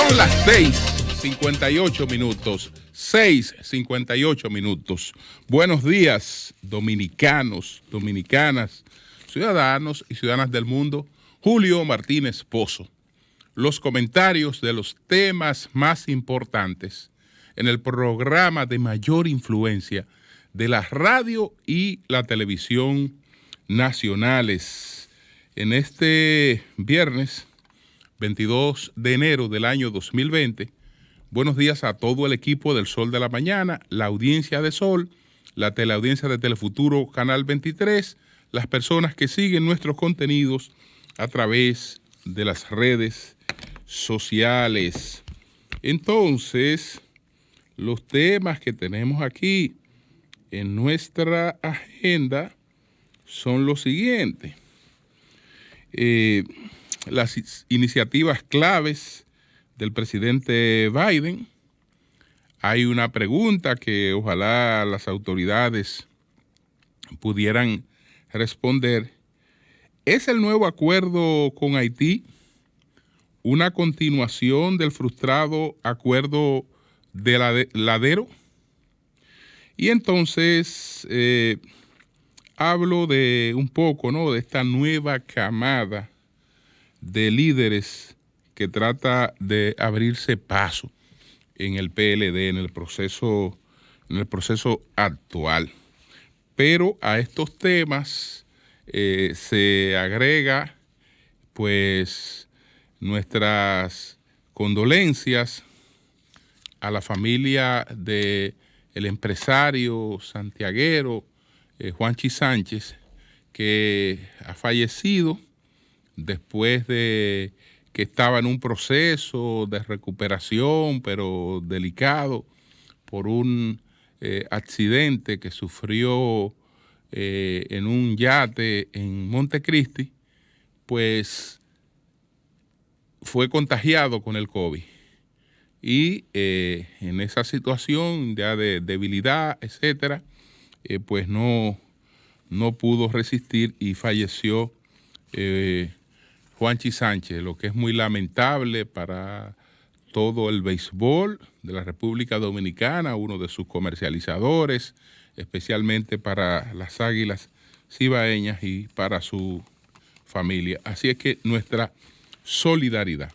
Son las 6:58. 6:58. Buenos días, dominicanos, dominicanas, ciudadanos y ciudadanas del mundo. Julio Martínez Pozo. Los comentarios de los temas más importantes en el programa de mayor influencia de la radio y la televisión nacionales. En este viernes 22 de enero del año 2020, buenos días a todo el equipo del Sol de la Mañana, la audiencia de Sol, la teleaudiencia de Telefuturo Canal 23, las personas que siguen nuestros contenidos a través de las redes sociales. Entonces, los temas que tenemos aquí en nuestra agenda son los siguientes. Las iniciativas claves del presidente Biden. Hay una pregunta que ojalá las autoridades pudieran responder. ¿Es el nuevo acuerdo con Haití una continuación del frustrado acuerdo de Ladero? Y entonces hablo de un poco, ¿no?, de esta nueva camada de líderes que trata de abrirse paso en el PLD, en el proceso actual. Pero a estos temas se agrega, pues, nuestras condolencias a la familia del empresario santiaguero Juanchi Sánchez, que ha fallecido después de que estaba en un proceso de recuperación, pero delicado, por un accidente que sufrió en un yate en Montecristi, pues fue contagiado con el COVID. Y en esa situación ya de debilidad, etcétera, pues no pudo resistir y falleció Juanchi Sánchez, lo que es muy lamentable para todo el béisbol de la República Dominicana, uno de sus comercializadores, especialmente para las Águilas Cibaeñas y para su familia. Así es que nuestra solidaridad.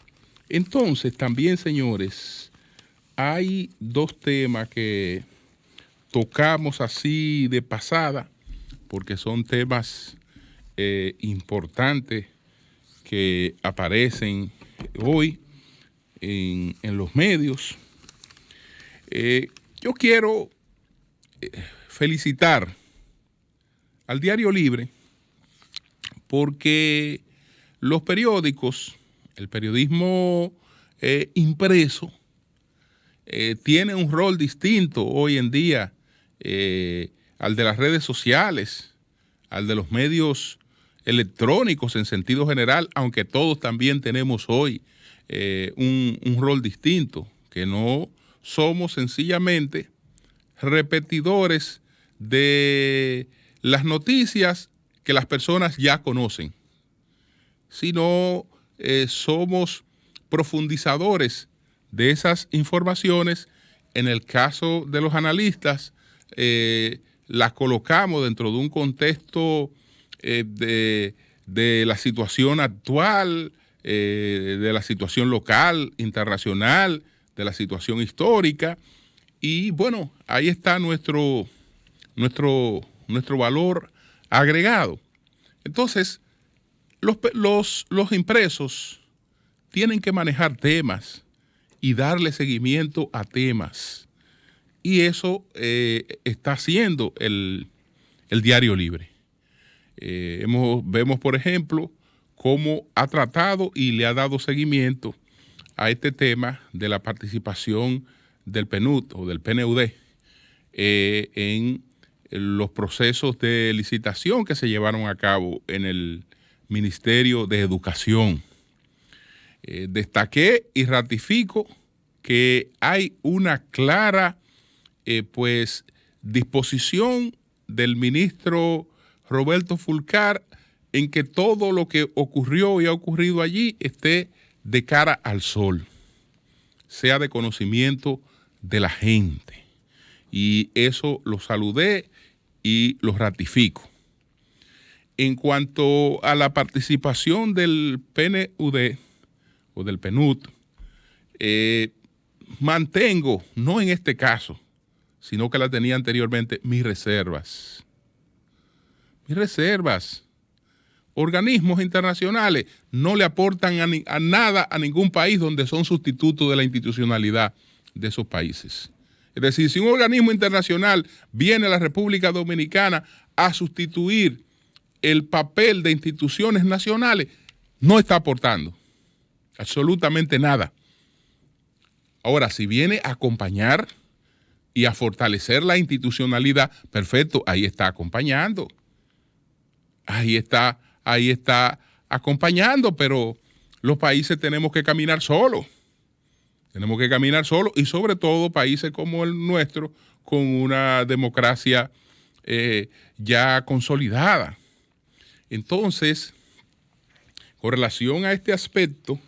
Entonces, también, señores, hay dos temas que tocamos así de pasada, porque son temas importantes que aparecen hoy en los medios. Yo quiero felicitar al Diario Libre porque los periódicos, el periodismo impreso, tiene un rol distinto hoy en día al de las redes sociales, al de los medios electrónicos en sentido general, aunque todos también tenemos hoy un rol distinto, que no somos sencillamente repetidores de las noticias que las personas ya conocen, sino somos profundizadores de esas informaciones. En el caso de los analistas, las colocamos dentro de un contexto de la situación actual, de la situación local, internacional, de la situación histórica. Y bueno, ahí está nuestro valor agregado. Entonces, los impresos tienen que manejar temas y darle seguimiento a temas. Y eso está haciendo el Diario Libre. Vemos, por ejemplo, cómo ha tratado y le ha dado seguimiento a este tema de la participación del PNUD o del PNUD en los procesos de licitación que se llevaron a cabo en el Ministerio de Educación. Destaqué y ratifico que hay una clara disposición del ministro Roberto Fulcar en que todo lo que ocurrió y ha ocurrido allí esté de cara al sol. sea de conocimiento de la gente. Y eso lo saludé y lo ratifico. En cuanto a la participación del PNUD o del PNUD, mantengo, no en este caso, sino que la tenía anteriormente, mis reservas. Mis reservas. Organismos internacionales no le aportan a nada a ningún país donde son sustitutos de la institucionalidad de esos países. Es decir, si un organismo internacional viene a la República Dominicana a sustituir el papel de instituciones nacionales, no está aportando absolutamente nada. Ahora, si viene a acompañar y a fortalecer la institucionalidad, perfecto, ahí está acompañando. Ahí está acompañando, pero los países tenemos que caminar solos. Tenemos que caminar solos y sobre todo países como el nuestro con una democracia ya consolidada. Entonces, con relación a este aspecto,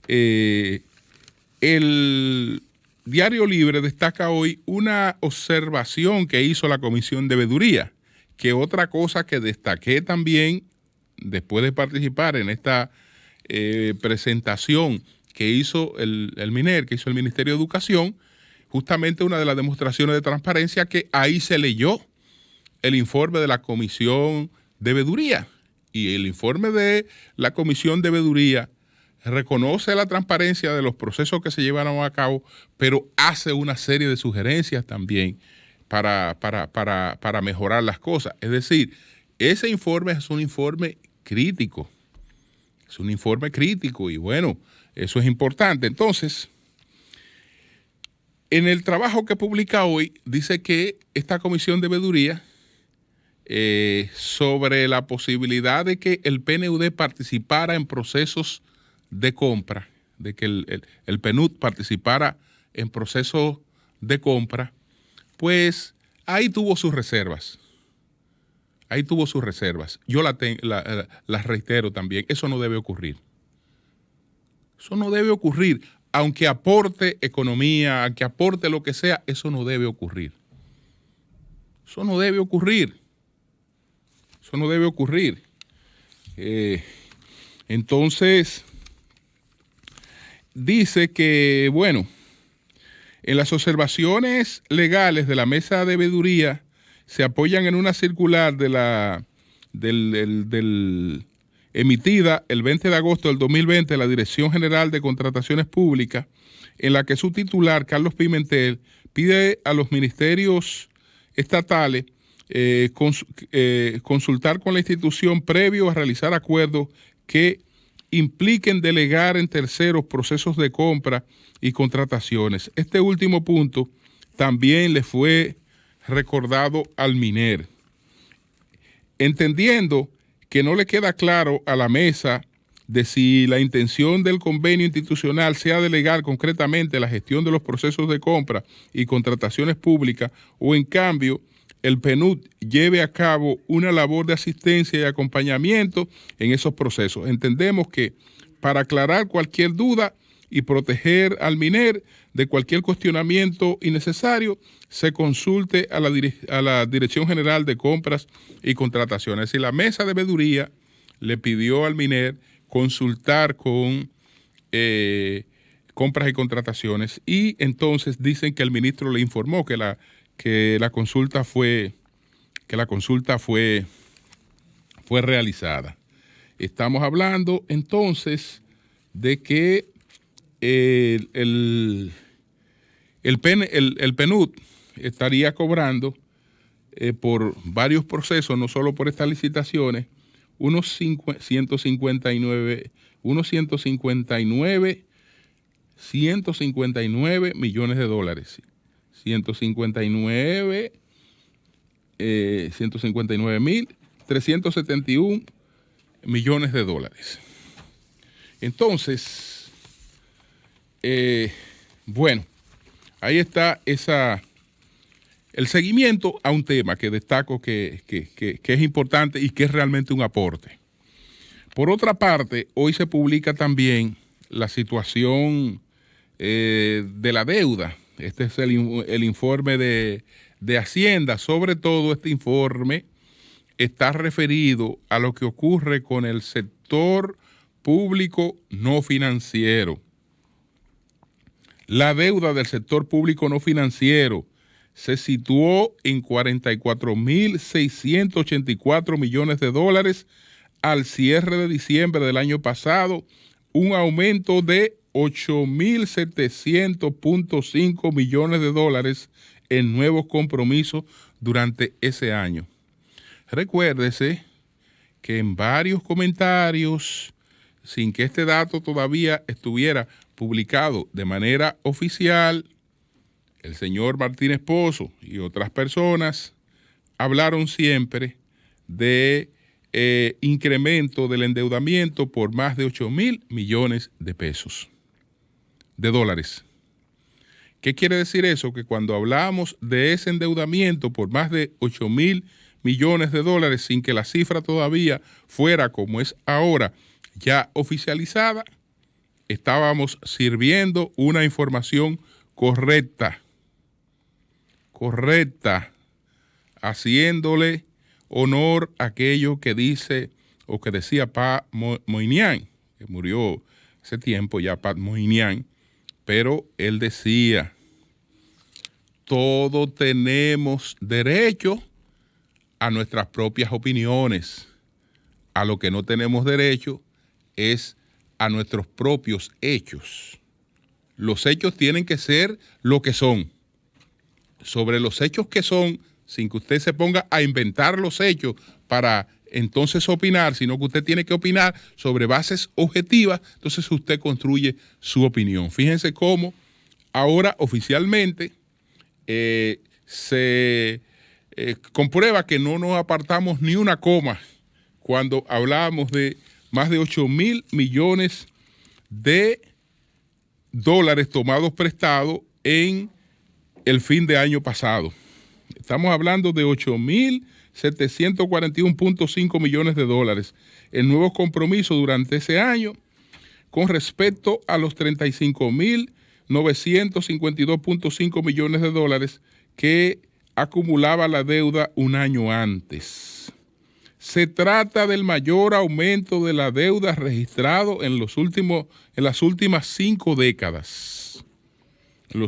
el Diario Libre destaca hoy una observación que hizo la Comisión de Veeduría, que otra cosa que destaqué también después de participar en esta presentación que hizo el MINER, que hizo el Ministerio de Educación, justamente una de las demostraciones de transparencia, que ahí se leyó el informe de la Comisión de Veeduría. Y el informe de la Comisión de Veeduría reconoce la transparencia de los procesos que se llevaron a cabo, pero hace una serie de sugerencias también para mejorar las cosas. Es decir, ese informe es un informe crítico. Es un informe crítico y bueno, eso es importante. Entonces, en el trabajo que publica hoy, dice que esta Comisión de Veeduría, sobre la posibilidad de que el PNUD participara en procesos de compra, de que el PNUD participara en procesos de compra, pues ahí tuvo sus reservas. Ahí tuvo sus reservas. Yo las reitero también. Eso no debe ocurrir. Eso no debe ocurrir. Aunque aporte economía, aunque aporte lo que sea, eso no debe ocurrir. Eso no debe ocurrir. Eso no debe ocurrir. Entonces, dice que, bueno, en las observaciones legales de la mesa de veeduría se apoyan en una circular emitida el 20 de agosto del 2020 de la Dirección General de Contrataciones Públicas, en la que su titular, Carlos Pimentel, pide a los ministerios estatales consultar con la institución previo a realizar acuerdos que impliquen delegar en terceros procesos de compra y contrataciones. Este último punto también le fue recordado al MINER, entendiendo que no le queda claro a la mesa de si la intención del convenio institucional sea delegar concretamente la gestión de los procesos de compra y contrataciones públicas o en cambio el PNUD lleve a cabo una labor de asistencia y acompañamiento en esos procesos. Entendemos que para aclarar cualquier duda y proteger al MINER de cualquier cuestionamiento innecesario, se consulte a la Dirección General de Compras y Contrataciones. Y la mesa de veeduría le pidió al MINER consultar con compras y contrataciones y entonces dicen que el ministro le informó que la consulta fue realizada. Estamos hablando entonces de que el PNUD estaría cobrando por varios procesos, no solo por estas licitaciones, unos 159 millones de dólares. 159.371 millones de dólares. Entonces, bueno, ahí está el seguimiento a un tema que destaco que es importante y que es realmente un aporte. Por otra parte, hoy se publica también la situación de la deuda. Este es el informe de Hacienda. Sobre todo este informe está referido a lo que ocurre con el sector público no financiero. La deuda del sector público no financiero se situó en 44.684 millones de dólares al cierre de diciembre del año pasado, un aumento de 8.700.5 millones de dólares en nuevos compromisos durante ese año. Recuérdese que en varios comentarios, sin que este dato todavía estuviera publicado de manera oficial, el señor Martínez Pozo y otras personas hablaron siempre de incremento del endeudamiento por más de 8.000 millones de pesos, de dólares. ¿Qué quiere decir eso? Que cuando hablamos de ese endeudamiento por más de 8.000 millones de dólares, sin que la cifra todavía fuera como es ahora, ya oficializada, estábamos sirviendo una información correcta, haciéndole honor a aquello que dice o que decía Pat Moynihan, que murió hace tiempo ya Pat Moynihan, pero él decía: todos tenemos derecho a nuestras propias opiniones. A lo que no tenemos derecho es a nuestros propios hechos. Los hechos tienen que ser lo que son. Sobre los hechos que son, sin que usted se ponga a inventar los hechos para entonces opinar, sino que usted tiene que opinar sobre bases objetivas, entonces usted construye su opinión. Fíjense cómo ahora oficialmente se comprueba que no nos apartamos ni una coma cuando hablábamos de más de 8.000 millones de dólares tomados prestados en el fin de año pasado. Estamos hablando de 8.741.5 millones de dólares en nuevos compromisos durante ese año, con respecto a los 35.952.5 millones de dólares que acumulaba la deuda un año antes. Se trata del mayor aumento de la deuda registrado en las últimas 5 décadas. En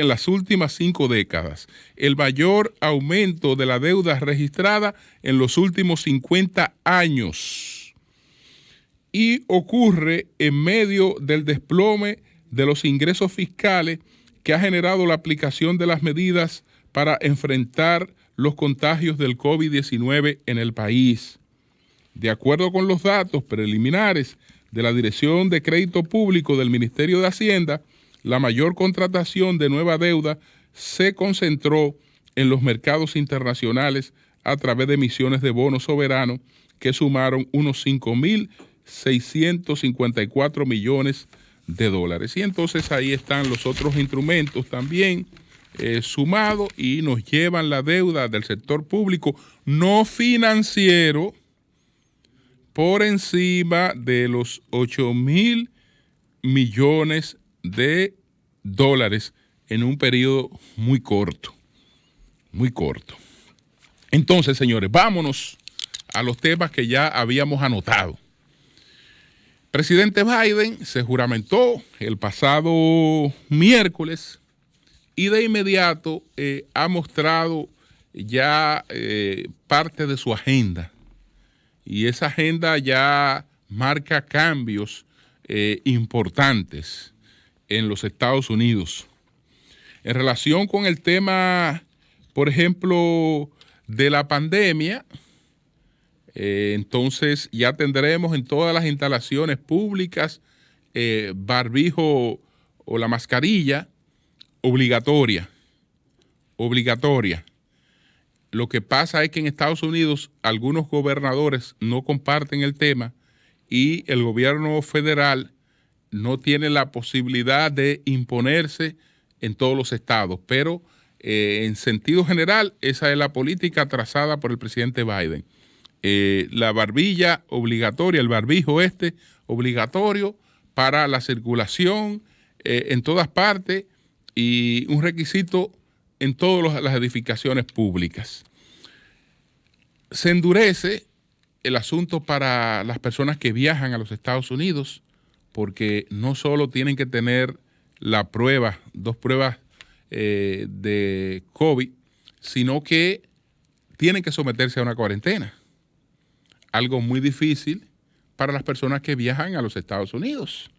las últimas 5 décadas. El mayor aumento de la deuda registrada en los últimos 50 años. Y ocurre en medio del desplome de los ingresos fiscales que ha generado la aplicación de las medidas para enfrentar los contagios del COVID-19 en el país. De acuerdo con los datos preliminares de la Dirección de Crédito Público del Ministerio de Hacienda, la mayor contratación de nueva deuda se concentró en los mercados internacionales a través de emisiones de bonos soberanos que sumaron unos 5.654 millones de dólares. Y entonces ahí están los otros instrumentos también sumados y nos llevan la deuda del sector público no financiero por encima de los 8.000 millones de dólares en un periodo muy corto. Muy corto. Entonces, señores, vámonos a los temas que ya habíamos anotado. Presidente Biden se juramentó el pasado miércoles y de inmediato ha mostrado ya parte de su agenda. Y esa agenda ya marca cambios importantes en los Estados Unidos. En relación con el tema, por ejemplo, de la pandemia, entonces ya tendremos en todas las instalaciones públicas barbijo o la mascarilla obligatoria. Lo que pasa es que en Estados Unidos algunos gobernadores no comparten el tema y el gobierno federal no tiene la posibilidad de imponerse en todos los estados, pero en sentido general esa es la política trazada por el presidente Biden. La barbilla obligatoria, el barbijo obligatorio para la circulación en todas partes y un requisito en todas las edificaciones públicas. Se endurece el asunto para las personas que viajan a los Estados Unidos, porque no solo tienen que tener la prueba, 2 pruebas de COVID, sino que tienen que someterse a una cuarentena. Algo muy difícil para las personas que viajan a los Estados Unidos.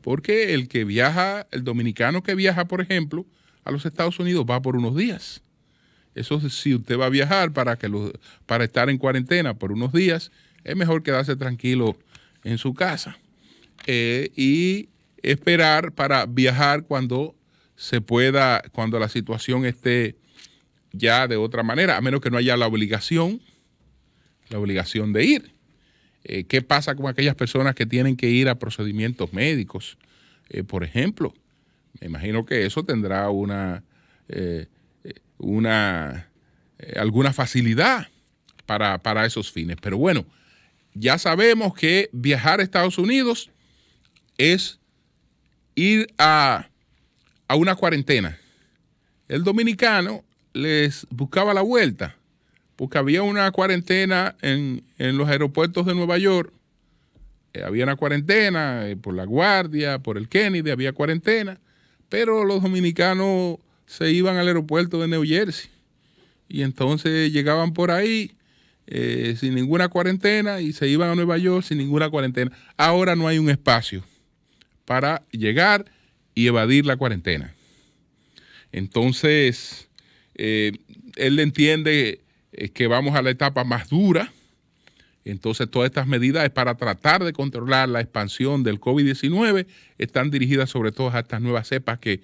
Porque el que viaja, el dominicano que viaja, por ejemplo, a los Estados Unidos va por unos días. Eso, si usted va a viajar para estar en cuarentena por unos días, es mejor quedarse tranquilo en su casa y esperar para viajar cuando se pueda, cuando la situación esté ya de otra manera, a menos que no haya la obligación de ir. ¿Qué pasa con aquellas personas que tienen que ir a procedimientos médicos? Por ejemplo, me imagino que eso tendrá alguna facilidad para esos fines. Pero bueno, ya sabemos que viajar a Estados Unidos es ir a una cuarentena. El dominicano les buscaba la vuelta, porque había una cuarentena en los aeropuertos de Nueva York. Había una cuarentena por La Guardia, por el Kennedy, había cuarentena, pero los dominicanos se iban al aeropuerto de New Jersey y entonces llegaban por ahí sin ninguna cuarentena y se iban a Nueva York sin ninguna cuarentena. Ahora no hay un espacio para llegar y evadir la cuarentena. Entonces, él entiende que vamos a la etapa más dura. Entonces, todas estas medidas para tratar de controlar la expansión del COVID-19 están dirigidas sobre todo a estas nuevas cepas que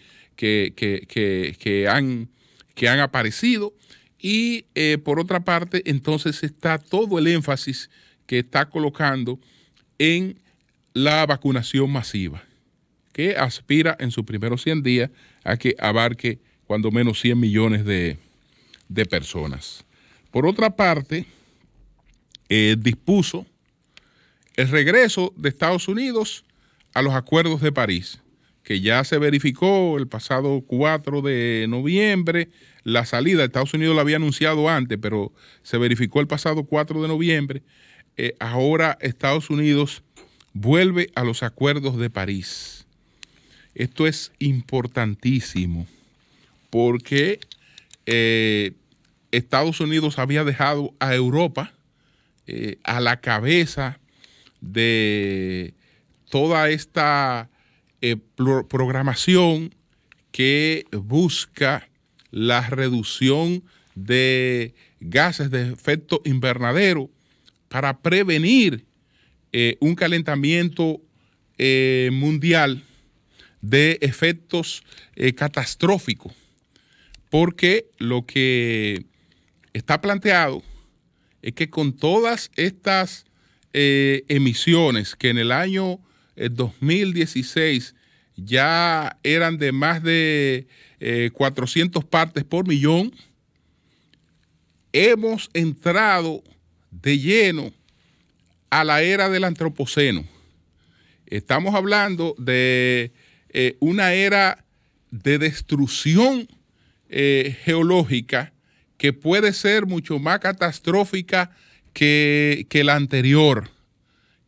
han aparecido. Y por otra parte, entonces está todo el énfasis que está colocando en la vacunación masiva, que aspira en sus primeros 100 días a que abarque cuando menos 100 millones de personas. Por otra parte, dispuso el regreso de Estados Unidos a los acuerdos de París, que ya se verificó el pasado 4 de noviembre. La salida de Estados Unidos la había anunciado antes, pero se verificó el pasado 4 de noviembre. Ahora Estados Unidos vuelve a los acuerdos de París. Esto es importantísimo porque Estados Unidos había dejado a Europa a la cabeza de toda esta programación que busca la reducción de gases de efecto invernadero para prevenir un calentamiento mundial de efectos catastróficos. Porque lo que está planteado es que con todas estas emisiones que en el año 2016 ya eran de más de 400 partes por millón, hemos entrado de lleno a la era del antropoceno. Estamos hablando de una era de destrucción geológica que puede ser mucho más catastrófica que la anterior,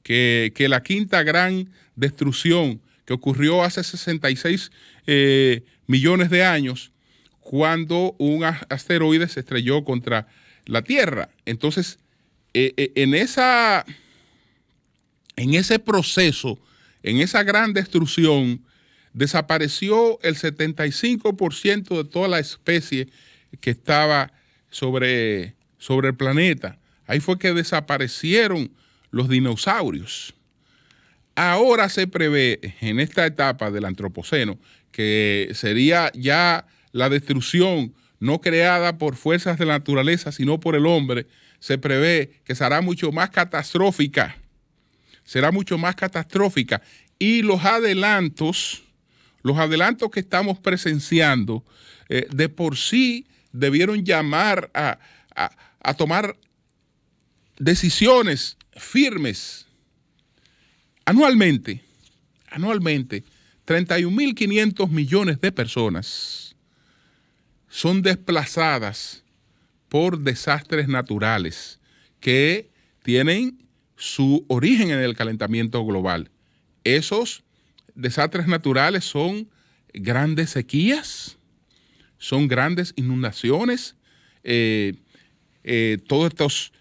que la quinta gran destrucción que ocurrió hace 66 millones de años, cuando un asteroide se estrelló contra la Tierra. Entonces, en ese proceso, en esa gran destrucción, desapareció el 75% de toda la especie que estaba sobre el planeta. Ahí fue que desaparecieron los dinosaurios. Ahora se prevé en esta etapa del antropoceno que sería ya la destrucción no creada por fuerzas de la naturaleza, sino por el hombre. Se prevé que será mucho más catastrófica. Será mucho más catastrófica. Y los adelantos que estamos presenciando, de por sí debieron llamar a tomar decisiones firmes. Anualmente 31.500 millones de personas son desplazadas por desastres naturales que tienen su origen en el calentamiento global. Esos desastres naturales son grandes sequías, son grandes inundaciones, todos estos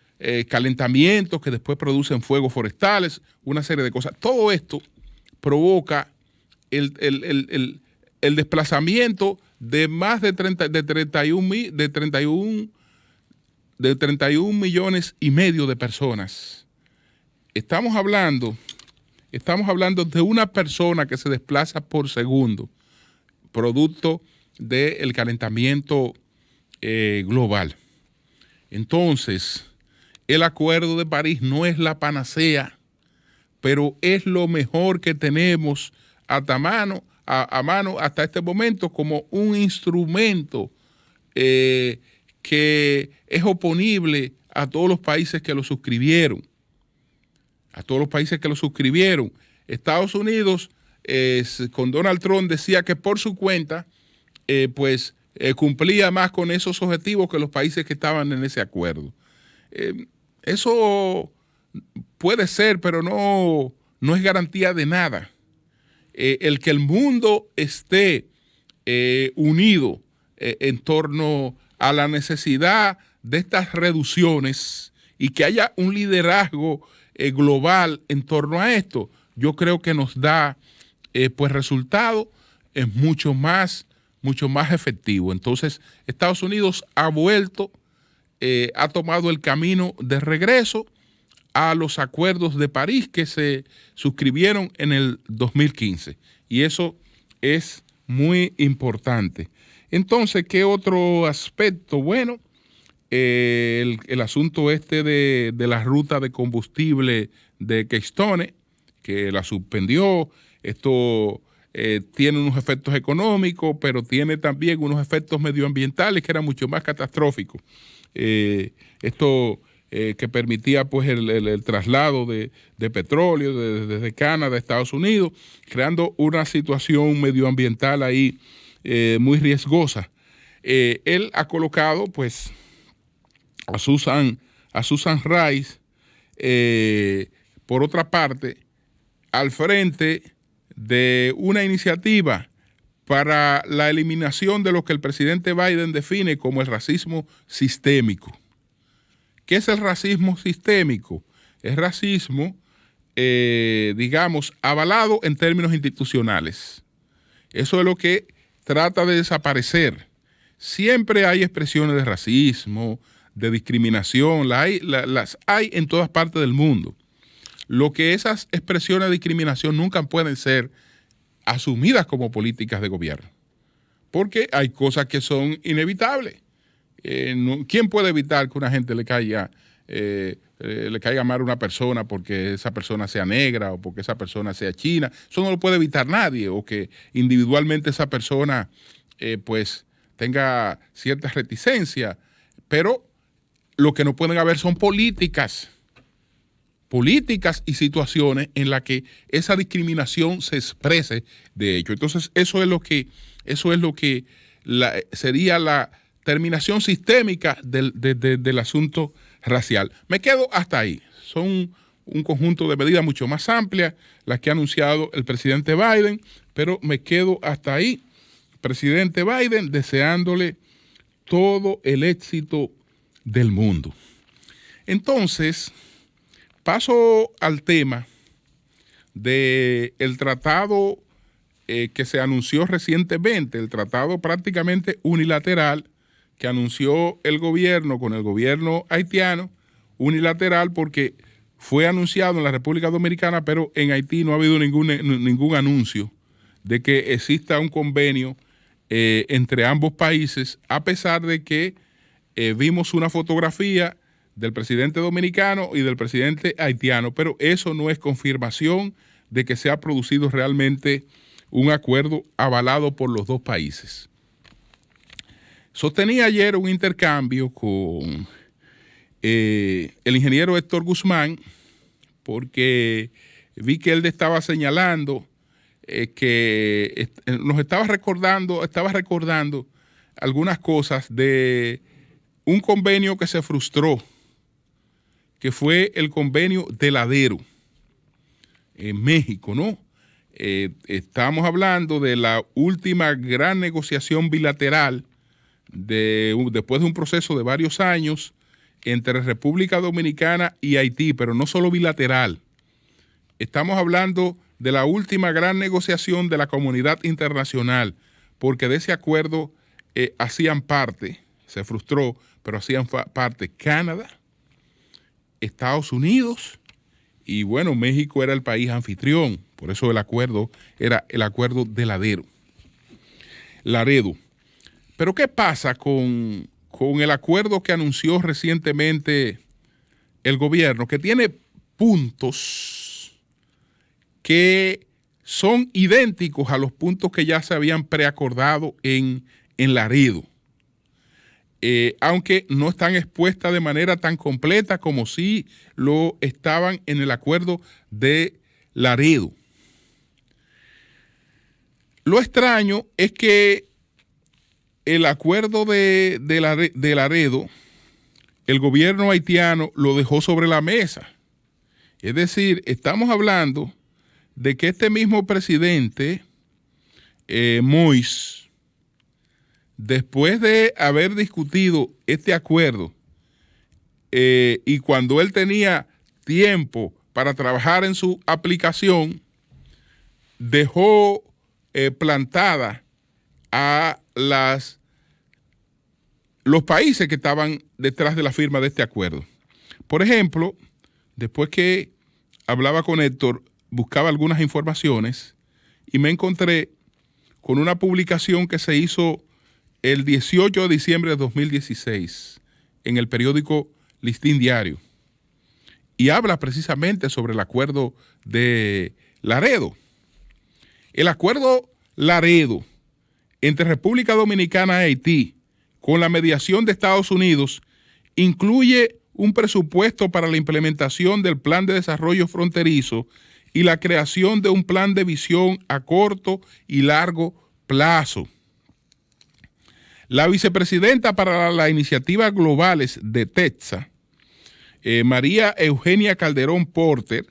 calentamientos que después producen fuegos forestales, una serie de cosas. Todo esto provoca el desplazamiento de más de 31 millones y medio de personas. Estamos hablando de una persona que se desplaza por segundo, producto del calentamiento global. Entonces, el Acuerdo de París no es la panacea, pero es lo mejor que tenemos a mano hasta este momento como un instrumento que es oponible a todos los países que lo suscribieron. Estados Unidos, con Donald Trump, decía que por su cuenta, cumplía más con esos objetivos que los países que estaban en ese acuerdo. Eso puede ser, pero no es garantía de nada. El que el mundo esté unido en torno a la necesidad de estas reducciones y que haya un liderazgo global en torno a esto, yo creo que nos da resultado mucho más efectivo. Entonces, Estados Unidos ha tomado el camino de regreso a los acuerdos de París que se suscribieron en el 2015. Y eso es muy importante. Entonces, ¿qué otro aspecto? Bueno, el asunto de la ruta de combustible de Keystone, que la suspendió. Esto tiene unos efectos económicos, pero tiene también unos efectos medioambientales que eran mucho más catastróficos. Que permitía pues el traslado de petróleo desde Canadá a Estados Unidos, creando una situación medioambiental ahí muy riesgosa. Él ha colocado pues a Susan Rice, por otra parte, al frente de una iniciativa para la eliminación de lo que el presidente Biden define como el racismo sistémico. ¿Qué es el racismo sistémico? Es racismo, avalado en términos institucionales. Eso es lo que trata de desaparecer. Siempre hay expresiones de racismo, de discriminación, las hay en todas partes del mundo. Lo que esas expresiones de discriminación nunca pueden ser asumidas como políticas de gobierno, porque hay cosas que son inevitables. ¿Quién puede evitar que una gente le caiga mal a una persona porque esa persona sea negra o porque esa persona sea china? Eso no lo puede evitar nadie, o que individualmente esa persona tenga cierta reticencia, pero lo que no pueden haber son políticas y situaciones en las que esa discriminación se exprese de hecho. Entonces, eso es lo que sería la terminación sistémica del asunto racial. Me quedo hasta ahí. Son un conjunto de medidas mucho más amplias las que ha anunciado el presidente Biden, pero me quedo hasta ahí. Presidente Biden, deseándole todo el éxito del mundo. Entonces, paso al tema del tratado que se anunció recientemente, el tratado prácticamente unilateral que anunció el gobierno con el gobierno haitiano, unilateral porque fue anunciado en la República Dominicana, pero en Haití no ha habido ningún anuncio de que exista un convenio entre ambos países, a pesar de que vimos una fotografía del presidente dominicano y del presidente haitiano, pero eso no es confirmación de que se ha producido realmente un acuerdo avalado por los dos países. Sostenía ayer un intercambio con el ingeniero Héctor Guzmán, porque vi que él estaba señalando que nos estaba recordando algunas cosas de un convenio que se frustró, que fue el convenio de Ladero en México, ¿no? Estamos hablando de la última gran negociación bilateral después de un proceso de varios años entre República Dominicana y Haití, pero no solo bilateral. Estamos hablando de la última gran negociación de la comunidad internacional, porque de ese acuerdo hacían parte, se frustró, pero hacían parte Canadá, Estados Unidos y bueno, México era el país anfitrión, por eso el acuerdo era el acuerdo de Laredo. Pero ¿qué pasa con el acuerdo que anunció recientemente el gobierno, que tiene puntos que son idénticos a los puntos que ya se habían preacordado en Laredo? Aunque no están expuestas de manera tan completa como si lo estaban en el acuerdo de Laredo. Lo extraño es que el acuerdo de Laredo, el gobierno haitiano lo dejó sobre la mesa. Es decir, estamos hablando de que este mismo presidente, Moïse, después de haber discutido este acuerdo y cuando él tenía tiempo para trabajar en su aplicación, dejó plantada a los países que estaban detrás de la firma de este acuerdo. Por ejemplo, después que hablaba con Héctor, buscaba algunas informaciones y me encontré con una publicación que se hizo el 18 de diciembre de 2016 en el periódico Listín Diario y habla precisamente sobre el acuerdo de Laredo. El acuerdo Laredo entre República Dominicana y Haití, con la mediación de Estados Unidos, incluye un presupuesto para la implementación del Plan de Desarrollo Fronterizo y la creación de un plan de visión a corto y largo plazo. La vicepresidenta para las iniciativas globales de TETSA, María Eugenia Calderón Porter,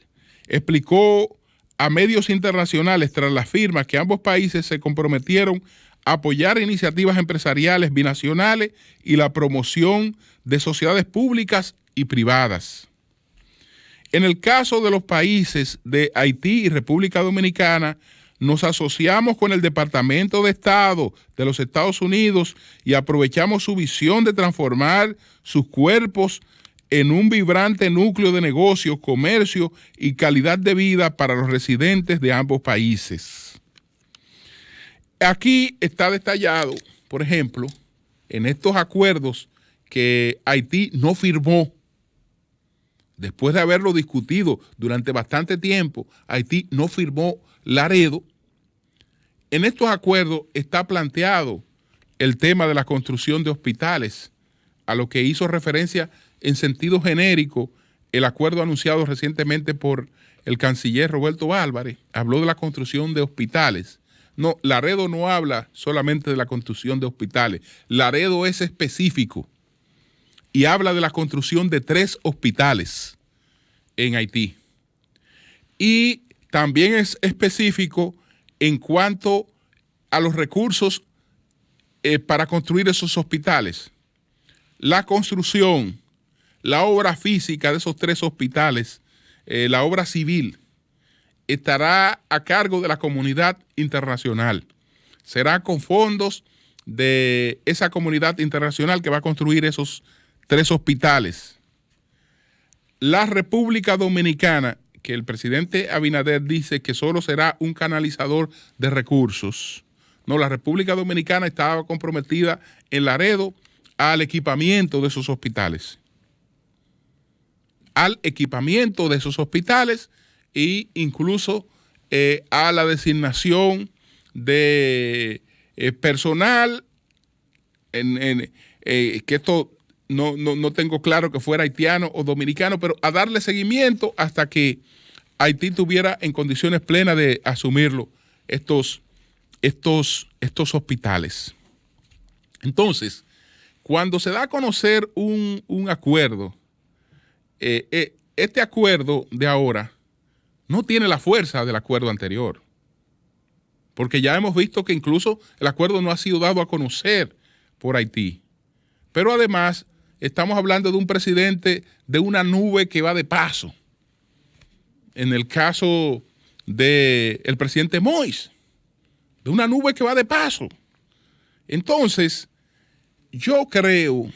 explicó a medios internacionales tras la firma que ambos países se comprometieron a apoyar iniciativas empresariales binacionales y la promoción de sociedades públicas y privadas. En el caso de los países de Haití y República Dominicana, nos asociamos con el Departamento de Estado de los Estados Unidos y aprovechamos su visión de transformar sus cuerpos en un vibrante núcleo de negocios, comercio y calidad de vida para los residentes de ambos países. Aquí está detallado, por ejemplo, en estos acuerdos que Haití no firmó. Después de haberlo discutido durante bastante tiempo, Haití no firmó Laredo. En estos acuerdos está planteado el tema de la construcción de hospitales, a lo que hizo referencia en sentido genérico el acuerdo anunciado recientemente por el canciller Roberto Álvarez. Habló de la construcción de hospitales. No, Laredo no habla solamente de la construcción de hospitales. Laredo es específico y habla de la construcción de 3 hospitales en Haití. Y también es específico en cuanto a los recursos para construir esos hospitales. La construcción, la obra física de esos 3 hospitales, la obra civil, estará a cargo de la comunidad internacional. Será con fondos de esa comunidad internacional que va a construir esos 3 hospitales. La República Dominicana, que el presidente Abinader dice que solo será un canalizador de recursos. No, la República Dominicana estaba comprometida en Laredo al equipamiento de esos hospitales. Al equipamiento de esos hospitales e incluso a la designación de personal, que esto no tengo claro que fuera haitiano o dominicano, pero a darle seguimiento hasta que Haití tuviera en condiciones plenas de asumirlo estos hospitales. Entonces, cuando se da a conocer un acuerdo, este acuerdo de ahora no tiene la fuerza del acuerdo anterior, porque ya hemos visto que incluso el acuerdo no ha sido dado a conocer por Haití. Pero además estamos hablando de un presidente de una nube que va de paso. En el caso del presidente Moïse, de una nube que va de paso. Entonces, yo creo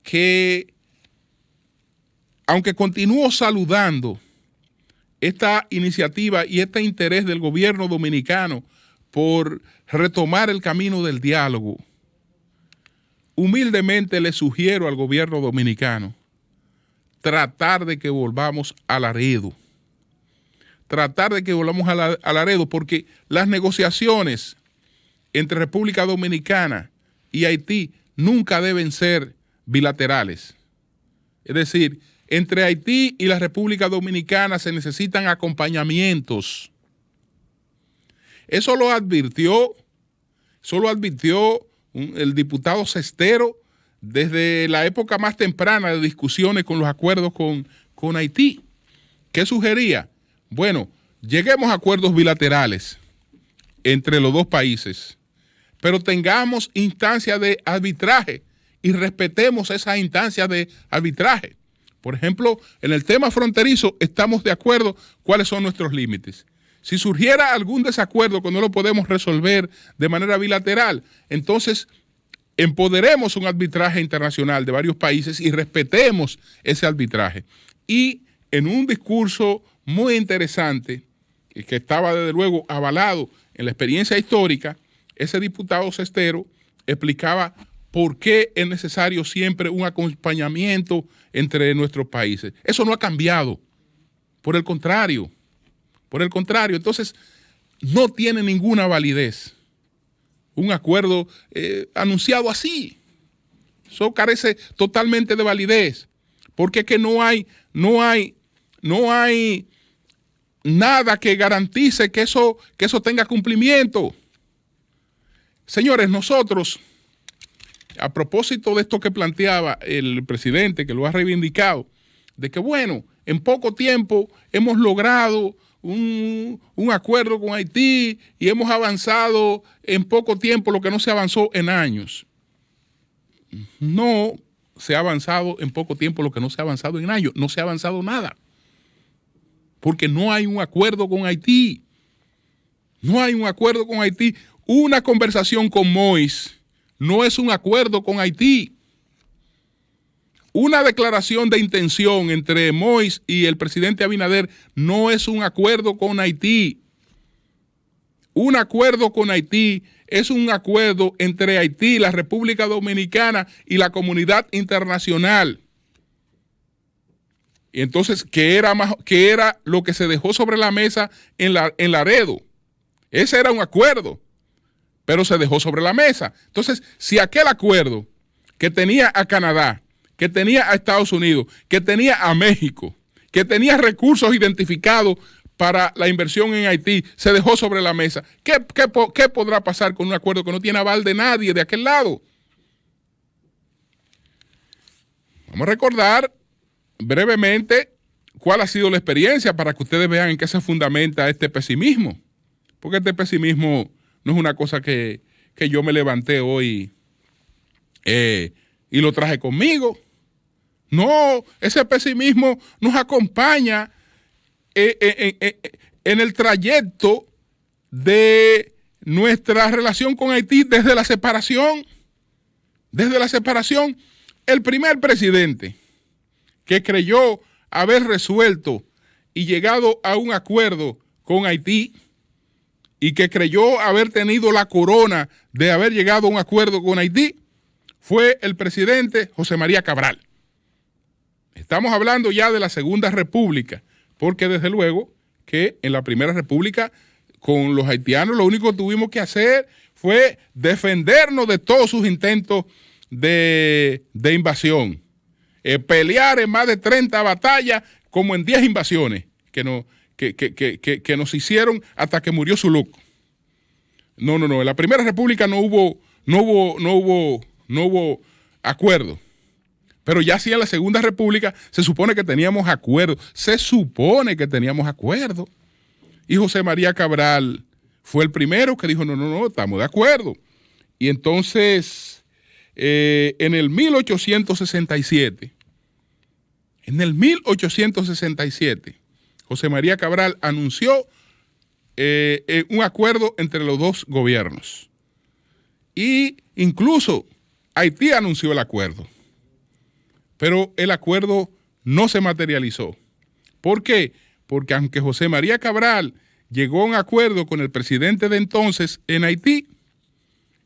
que, aunque continúo saludando esta iniciativa y este interés del gobierno dominicano por retomar el camino del diálogo, humildemente le sugiero al gobierno dominicano tratar de que volvamos a Laredo. Tratar de que volvamos a Laredo, porque las negociaciones entre República Dominicana y Haití nunca deben ser bilaterales. Es decir, entre Haití y la República Dominicana se necesitan acompañamientos. Eso lo advirtió el diputado Cestero desde la época más temprana de discusiones con los acuerdos con Haití. ¿Qué sugería? Bueno, lleguemos a acuerdos bilaterales entre los dos países, pero tengamos instancias de arbitraje y respetemos esas instancias de arbitraje. Por ejemplo, en el tema fronterizo estamos de acuerdo cuáles son nuestros límites. Si surgiera algún desacuerdo que no lo podemos resolver de manera bilateral, entonces empoderemos un arbitraje internacional de varios países y respetemos ese arbitraje. Y en un discurso muy interesante, que estaba desde luego avalado en la experiencia histórica, ese diputado Cestero explicaba por qué es necesario siempre un acompañamiento entre nuestros países. Eso no ha cambiado, por el contrario. Entonces, no tiene ninguna validez un acuerdo anunciado así. Eso carece totalmente de validez, porque es que no hay nada que garantice que eso tenga cumplimiento. Señores, nosotros, a propósito de esto que planteaba el presidente, que lo ha reivindicado, de que bueno, en poco tiempo hemos logrado un acuerdo con Haití y hemos avanzado en poco tiempo lo que no se avanzó en años. No se ha avanzado en poco tiempo lo que no se ha avanzado en años. No se ha avanzado nada. Porque no hay un acuerdo con Haití. No hay un acuerdo con Haití. Una conversación con Moïse no es un acuerdo con Haití. Una declaración de intención entre Moïse y el presidente Abinader no es un acuerdo con Haití. Un acuerdo con Haití es un acuerdo entre Haití, la República Dominicana y la comunidad internacional. Y entonces, ¿qué era lo que se dejó sobre la mesa en Laredo? Ese era un acuerdo, pero se dejó sobre la mesa. Entonces, si aquel acuerdo que tenía a Canadá, que tenía a Estados Unidos, que tenía a México, que tenía recursos identificados para la inversión en Haití, se dejó sobre la mesa, ¿qué podrá pasar con un acuerdo que no tiene aval de nadie de aquel lado? Vamos a recordar brevemente cuál ha sido la experiencia para que ustedes vean en qué se fundamenta este pesimismo. Porque este pesimismo no es una cosa que yo me levanté hoy y lo traje conmigo. No, ese pesimismo nos acompaña en el trayecto de nuestra relación con Haití desde la separación. Desde la separación, el primer presidente que creyó haber resuelto y llegado a un acuerdo con Haití y que creyó haber tenido la corona de haber llegado a un acuerdo con Haití fue el presidente José María Cabral. Estamos hablando ya de la Segunda República, porque desde luego que en la Primera República con los haitianos lo único que tuvimos que hacer fue defendernos de todos sus intentos de invasión. Pelear en más de 30 batallas como en 10 invasiones que que nos hicieron hasta que murió Zuluc. No. En la Primera República no hubo acuerdo. Pero ya sí en la Segunda República se supone que teníamos acuerdo. Y José María Cabral fue el primero que dijo, no, estamos de acuerdo. Y entonces, en el 1867, José María Cabral anunció un acuerdo entre los dos gobiernos. Y incluso Haití anunció el acuerdo. Pero el acuerdo no se materializó. ¿Por qué? Porque aunque José María Cabral llegó a un acuerdo con el presidente de entonces en Haití,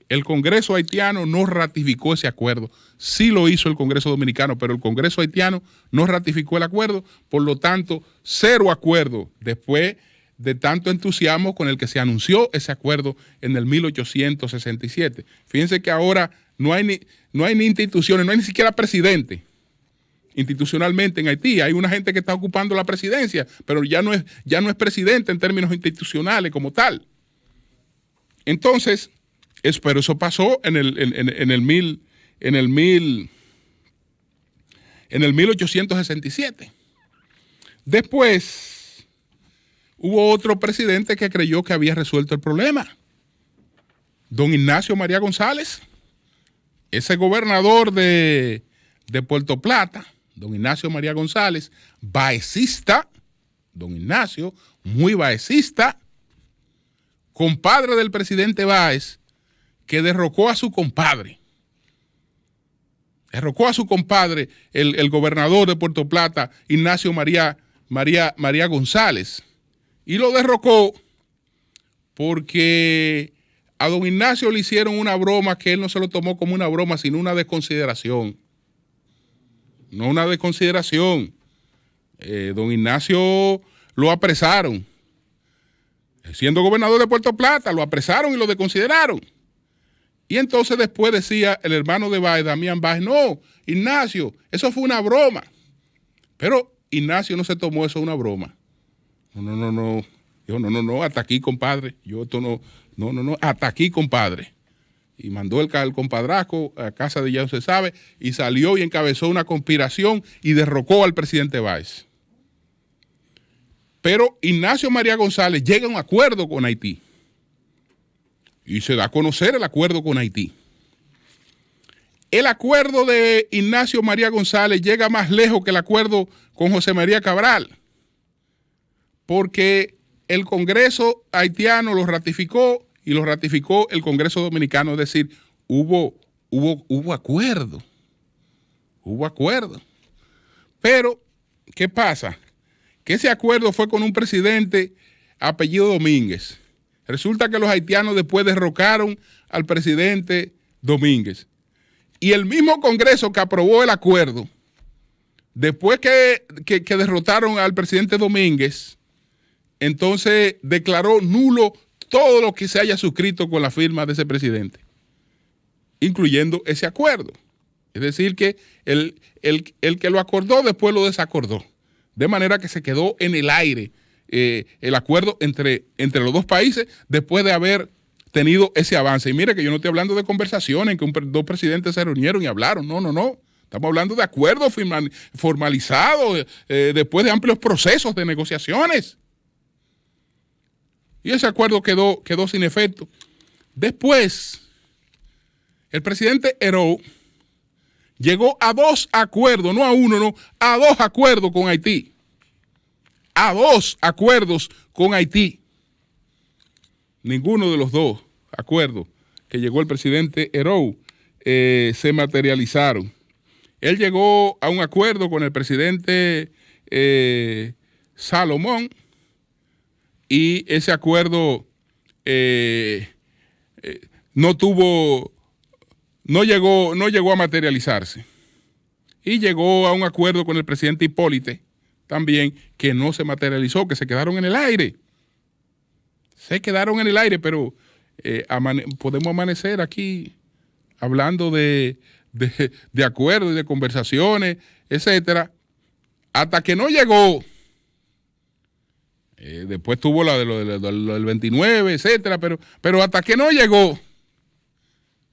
el Congreso haitiano no ratificó ese acuerdo. Sí lo hizo el Congreso dominicano, pero el Congreso haitiano no ratificó el acuerdo. Por lo tanto, cero acuerdo después de tanto entusiasmo con el que se anunció ese acuerdo en el 1867. Fíjense que ahora no hay ni instituciones, no hay ni siquiera presidente. Institucionalmente en Haití hay una gente que está ocupando la presidencia, pero ya no es presidente en términos institucionales como tal. Entonces, pero eso pasó en el 1867. Después hubo otro presidente que creyó que había resuelto el problema. Don Ignacio María González, ese gobernador de Puerto Plata, don Ignacio María González, baecista, don Ignacio, muy baecista, compadre del presidente Báez, que derrocó a su compadre. El gobernador de Puerto Plata, Ignacio María González. Y lo derrocó porque a don Ignacio le hicieron una broma que él no se lo tomó como una broma, sino una desconsideración. No una desconsideración. Don Ignacio lo apresaron. Siendo gobernador de Puerto Plata, lo apresaron y lo desconsideraron. Y entonces después decía el hermano de Báez, Damián Báez, no, Ignacio, eso fue una broma. Pero Ignacio no se tomó eso una broma. No. Dijo, no, hasta aquí, compadre. No, hasta aquí, compadre. Y mandó el compadrazgo a casa de ya se sabe y salió y encabezó una conspiración y derrocó al presidente Báez. Pero Ignacio María González llega a un acuerdo con Haití y se da a conocer el acuerdo con Haití. El acuerdo de Ignacio María González llega más lejos que el acuerdo con José María Cabral, porque el Congreso haitiano lo ratificó y lo ratificó el Congreso dominicano, es decir, hubo acuerdo. Hubo acuerdo. Pero, ¿qué pasa? Que ese acuerdo fue con un presidente apellido Domínguez. Resulta que los haitianos después derrocaron al presidente Domínguez. Y el mismo Congreso que aprobó el acuerdo, después que derrotaron al presidente Domínguez, entonces declaró nulo todo lo que se haya suscrito con la firma de ese presidente, incluyendo ese acuerdo. Es decir, que el que lo acordó después lo desacordó. De manera que se quedó en el aire el acuerdo entre los dos países después de haber tenido ese avance. Y mire que yo no estoy hablando de conversaciones en que dos presidentes se reunieron y hablaron. No. Estamos hablando de acuerdos formalizados después de amplios procesos de negociaciones. Y ese acuerdo quedó sin efecto. Después, el presidente Heró llegó a dos acuerdos, no a uno, no, a dos acuerdos con Haití. A dos acuerdos con Haití. Ninguno de los dos acuerdos que llegó el presidente Heró se materializaron. Él llegó a un acuerdo con el presidente Salomón y ese acuerdo no llegó a materializarse. Y llegó a un acuerdo con el presidente Hipólite también, que no se materializó, que se quedaron en el aire. Pero podemos amanecer aquí hablando de acuerdos y de conversaciones, etcétera, hasta que no llegó Después tuvo la de lo del 29, etcétera, pero hasta que no llegó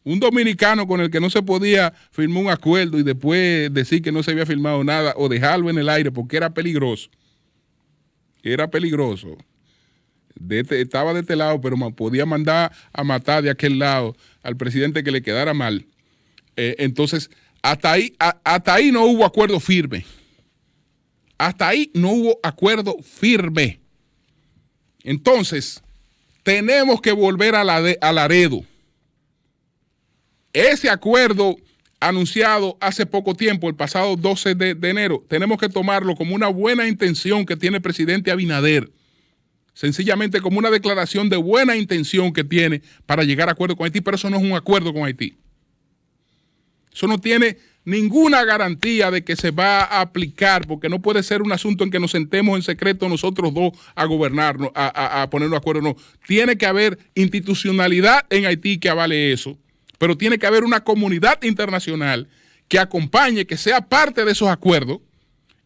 un dominicano con el que no se podía firmar un acuerdo y después decir que no se había firmado nada o dejarlo en el aire porque era peligroso. Era peligroso. Estaba de este lado, pero podía mandar a matar de aquel lado al presidente que le quedara mal. Entonces, hasta ahí no hubo acuerdo firme. Hasta ahí no hubo acuerdo firme. Entonces, tenemos que volver a Laredo. Ese acuerdo anunciado hace poco tiempo, el pasado 12 de enero, tenemos que tomarlo como una buena intención que tiene el presidente Abinader. Sencillamente como una declaración de buena intención que tiene para llegar a acuerdo con Haití, pero eso no es un acuerdo con Haití. Eso no tiene ninguna garantía de que se va a aplicar, porque no puede ser un asunto en que nos sentemos en secreto nosotros dos a gobernarnos, a ponernos de acuerdo. No, tiene que haber institucionalidad en Haití que avale eso, pero tiene que haber una comunidad internacional que acompañe, que sea parte de esos acuerdos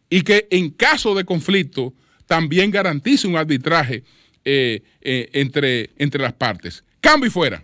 y que en caso de conflicto también garantice un arbitraje entre las partes. Cambio y fuera.